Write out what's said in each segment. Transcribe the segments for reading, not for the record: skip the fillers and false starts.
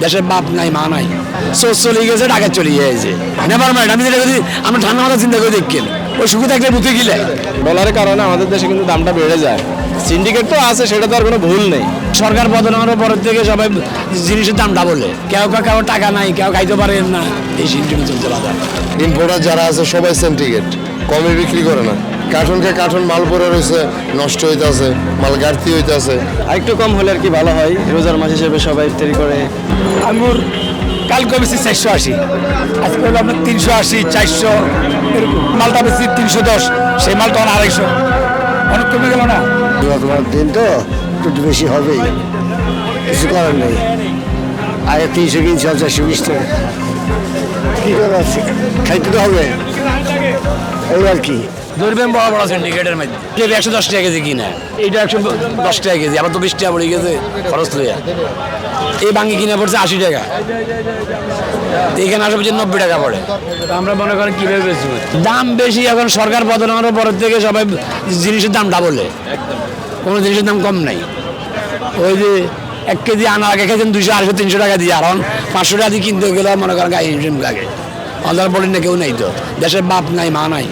দেশের বাপ নাই মা নাই, সোর্স চলে গেছে, টাকা চলে গিয়েছে। নেভার মাইন্ড, আমি যেটা করি আমরা ঠান্ডা মাথা চিন্তা করে দেখেন, ওই সুখে থাকলে বুঝে গেলে ডলারের কারণে আমাদের দেশে কিন্তু দামটা বেড়ে যায়। সিন্ডিকেট তো আছে, সেটা তো আর কোনো ভুল নেই। সরকার বদলানোর পর থেকে সবাই জিনিসের দামটা বলে, কেউ টাকা নাই, কেউ খাইতে পারেন না, এই সিন্ডিকেট চলছে বাজার। ইম্পোর্টার যারা আছে সবাই সিন্ডিকেট, কমে বিক্রি করে না। কার্টনকে কার্টন মাল পরে রয়েছে, নষ্ট হইতেছে, মাল ঘাটতি হইতেছে। আরেকটু কম হলে আর কি ভালো হয়, রোজার মাস হিসেবে সবাই ইফতারি করে। আঙুর কালকে বেশি 480, আজকে হলো আপনার 380, 400 এরকম। মালটা বেশি 310, সেই মাল তখন 250, অনেক কমে গেল না। তোমার দিন তো একটু বেশি হবেই, কিছু করার নেই। আগে 300 কিনছি, 420 টাকা, কী করার আছে, খাইতে তো হবে এই আর কি। ধরবেন বড় বড় সিন্ডিকেটের মধ্যে 110 টাকা কেজি কিনা, এইটা 110 টাকা কেজি, আবার তো 20 টাকা পড়ে গেছে খরচ লইয়া। এই বাঙ্গি কিনে পড়ছে 80 টাকা, এখানে আসা পর্যন্ত 90 টাকা পড়ে। আমরা মনে করেন কীভাবে বেচবো, দাম বেশি। এখন সরকার বদলানোর পর থেকে সবাই জিনিসের দাম ডাবলে, কোনো জিনিসের দাম কম নাই। ওই যে 1 কেজি আনা আগে খেয়েছেন 200, 250, 300 টাকা দিয়ে, আর 500 টাকা দিয়ে কিনতে গেলে মনে করেন গায়ে হিমশিম লাগে। অন্ধার বলেন না কেউ নেই, তো দেশের বাপ নাই মা নাই,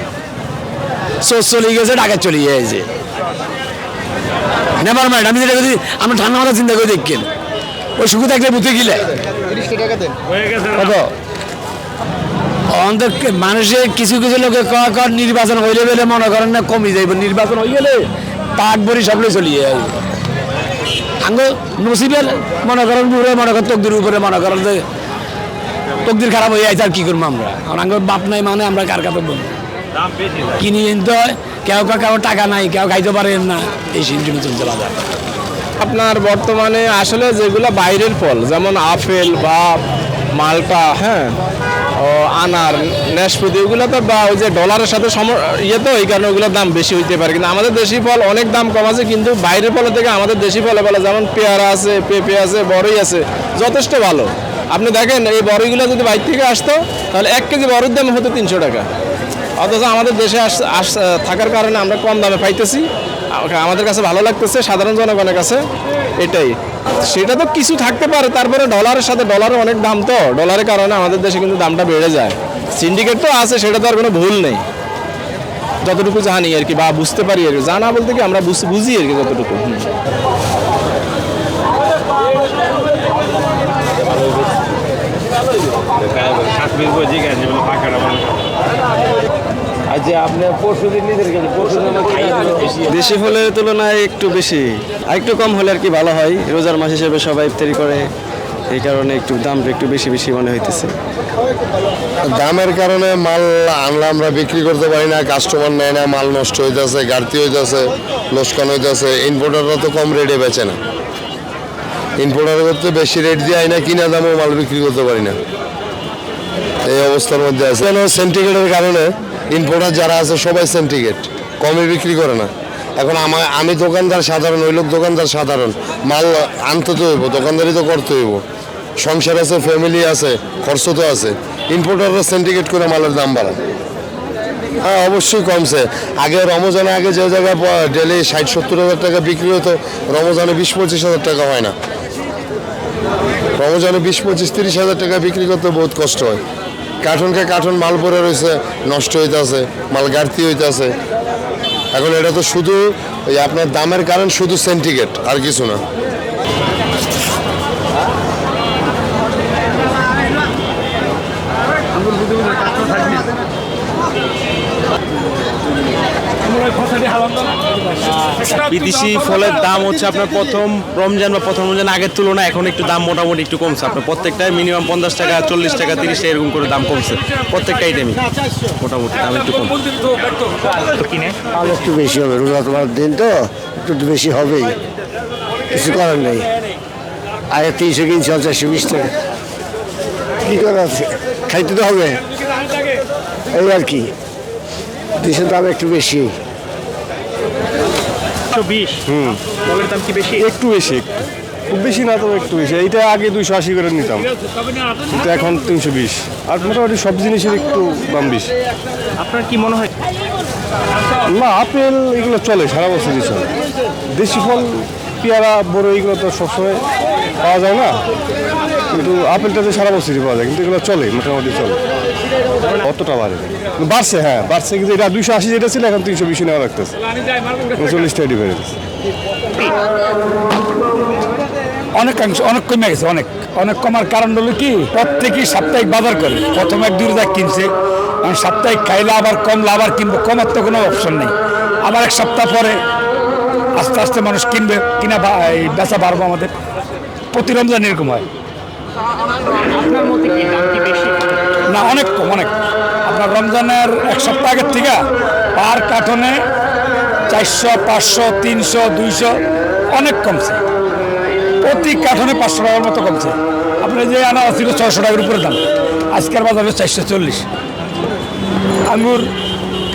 সোর্স চলে গেছে, টাকা চলে গিয়েছে। নেভার মাইন্ড, আমি যেটা করি আমরা ঠান্ডা মাথা চিন্তা করে দেখেন, ওই সুখে থাকলে বুঝে গেলে কত অন্তর মানুষের কিছু কিছু লোকে কর নির্বাচন হইলে বলে মনে করেন না কমে যাইব, নির্বাচন হয়ে গেলে পাট বড়ি সবগুলো চলিয়ে যাবে। আঙ্গ নসিবের মনে করেন উপরে, মনে করেন তকদির উপরে, মনে করেন যে তকদির খারাপ হয়ে যাচ্ছে, আর কি করবো আমরা। আর আঙ্গ বাপ নাই মানে আমরা কার কাছে বলবো, কিনে কিনতে হয়, কেউ টাকা নাই, কেউ খাইতে পারেন না, এই সিন্ডিকেট চলছে বাজার। আপনার বর্তমানে আসলে যেগুলো বাইরের ফল, যেমন আপেল বা মালটা, হ্যাঁ, ও আনার, নাশপাতি, ওগুলো তো বা ওই যে ডলারের সাথে ইয়ে, তো এই কারণে ওগুলোর দাম বেশি হইতে পারে। কিন্তু আমাদের দেশি ফল অনেক দাম কম আছে, কিন্তু বাইরের ফলের থেকে আমাদের দেশি ফলে বলে, যেমন পেয়ারা আছে, পেঁপে আছে, বড়ই আছে, যথেষ্ট ভালো। আপনি দেখেন এই বড়ইগুলো যদি বাইরে থেকে আসতো, তাহলে 1 কেজি বড়ির দাম হতো 300 টাকা। অথচ আমাদের দেশে থাকার কারণে আমরা কম দামে পাইতেছি, আমাদের কাছে ভালো লাগতেছে, সাধারণ জনগণের কাছে এটাই। সেটা তো কিছু থাকতে পারে, তারপরে ডলারের সাথে, ডলারের অনেক দাম, তো ডলারের কারণে আমাদের দেশে কিন্তু দামটা বেড়ে যায়। সিন্ডিকেট তো আছে, সেটা তো আর কোনো ভুল নেই, যতটুকু জানি আর কি, বা বুঝতে পারি আর কি। জানা বলতে কি আমরা বুঝি আর কি যতটুকু। দেশি ফলের তুলনায় একটু বেশি, আর একটু কম হলে আর কি ভালো হয়, রোজার মাস হিসেবে সবাই ইফতারি করে, এই কারণে একটু দামটা একটু বেশি বেশি মনে হইতেছে। দামের কারণে মাল আনলে আমরা বিক্রি করতে পারি না, কাস্টমার নেয় না, মাল নষ্ট হইতেছে, ঘাটতি হইতেছে, লোকসান হইতেছে। ইম্পোর্টাররা তো কম রেটে বেচে না, ইম্পোর্টার করতে বেশি রেট দিয়ে আইনা কিনা দামও মাল বিক্রি করতে পারি না, এই অবস্থার মধ্যে আছে। কেন সিন্ডিকেটের কারণে ইম্পোর্টার যারা আছে সবাই সিন্ডিকেট, কমে বিক্রি করে না। এখন আমি দোকানদার সাধারণ, ওই লোক দোকানদার সাধারণ, মাল আনতে তো হইব, দোকানদারি তো করতে হইব, সংসার আছে, ফ্যামিলি আছে, খরচ তো আছে। ইম্পোর্টাররা সিন্ডিকেট করে মালের দাম বাড়ায়। হ্যাঁ, অবশ্যই কমছে। আগে রমজানে আগে যে জায়গায় ডেলি 60-70 হাজার টাকা বিক্রি হতো, রমজানে 20-25 হাজার টাকা হয় না। রমজানে 20-25-30 হাজার টাকা বিক্রি করতে বহুত কষ্ট হয়। কার্টনকে কার্টন মাল পরে রয়েছে, নষ্ট হইতেছে, মাল ঘাটতি হইতেছে। এখন এটা তো শুধু ওই আপনার দামের কারণ, শুধু সিন্ডিকেট, আর কিছু না। বিদেশি ফলের দাম হচ্ছে আপনার প্রথম রমজান আগের তুলনায় এখন একটু দাম মোটামুটি একটু কমছে। আপনার প্রত্যেকটাই মিনিমাম 50 টাকা, 40 টাকা, 30 টাকা এরকম করে দাম কমছে, প্রত্যেকটা আইটেমই মোটামুটি দাম একটু কম। কিনে আর একটু বেশি হবে, রোজা তোমার দিন তো একটু বেশি হবেই, কিছু করার নেই। আগে 300 কিনছি, 420 টাকা, কী করার আছে, খাইতে তো হবে এই আর কি। 200 দাম একটু বেশি। 120 ফলের দাম কি বেশি? একটু বেশি, খুব বেশি না, তো একটু বেশি। এইটা আগে 280 করে নিতাম, কিন্তু এখন 320। আর মোটামুটি সব জিনিসের একটু দাম বেশি। আপনার কি মনে হয়? না, আপেল এগুলো চলে, সারা বছরই চলে। দেশি ফল, পেয়ারা, বড়, এগুলো তো সবসময় পাওয়া যায় না। কিন্তু আপেলটা তো সারা বছরই পাওয়া যায়, কিন্তু এগুলো চলে, মোটামুটি চলে, অতটা বাড়ে বাড়ছে, হ্যাঁ বাড়ছে, কিন্তু এটা 280 যেটা ছিল এখন 320 নেওয়া লাগতেছে, 40 টাকা ডিফারেন্স। অনেকাংশ অনেক কমে গেছে, অনেক অনেক কমার কারণ হলো কি প্রত্যেকেই সাপ্তাহিক বাজার করে, প্রথমে 1-2 টাকা কিনছে, এখন সাপ্তাহিক খাইলে আবার কমলে আবার কিনবো, কমার তো কোনো অপশন নেই, আবার এক সপ্তাহ পরে আস্তে আস্তে মানুষ কিনবে, কিনা এই বেচা বাড়বো আমাদের, প্রতি রমজান এরকম হয় না, অনেক কম, অনেক। আপনার রমজানের এক সপ্তাহ আগের থেকে পার কার্টনে 400, 500, 300, 200 অনেক কমছে, প্রতি কার্টনে 500 টাকার মতো কমছে। আপনার যে আনা ছিল 600 টাকার উপরে দাম, আজকের বাজারে 440। আঙ্গুর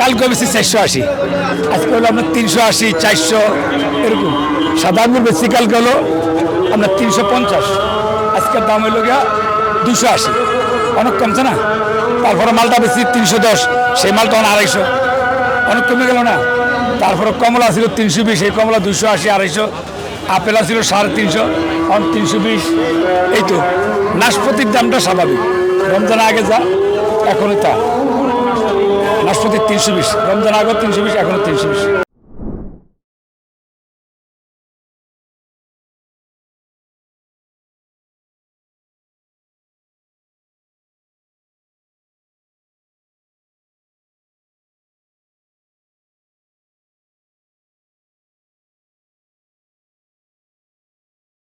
কালকে বেশি 480, আজকে হলো আপনার 380, 400 এরকম। সাদা আঙ্গুর বেশি কালকে হলো আপনার 350, আজকের দাম হইল গিয়া 280, অনেক কমছে না। তারপরে মালটা বেশি 310, সেই মালটা 250, অনেক কমে গেল না। তারপরে কমলা ছিল 320, এই কমলা 280, 250। আপেল ছিল 350, এখন 320। এই তো নাশপাতির দামটা স্বাভাবিক, রমজান আগে যা এখনই তা। নাশপাতি 320, রমজান আগে 320, এখনো 320।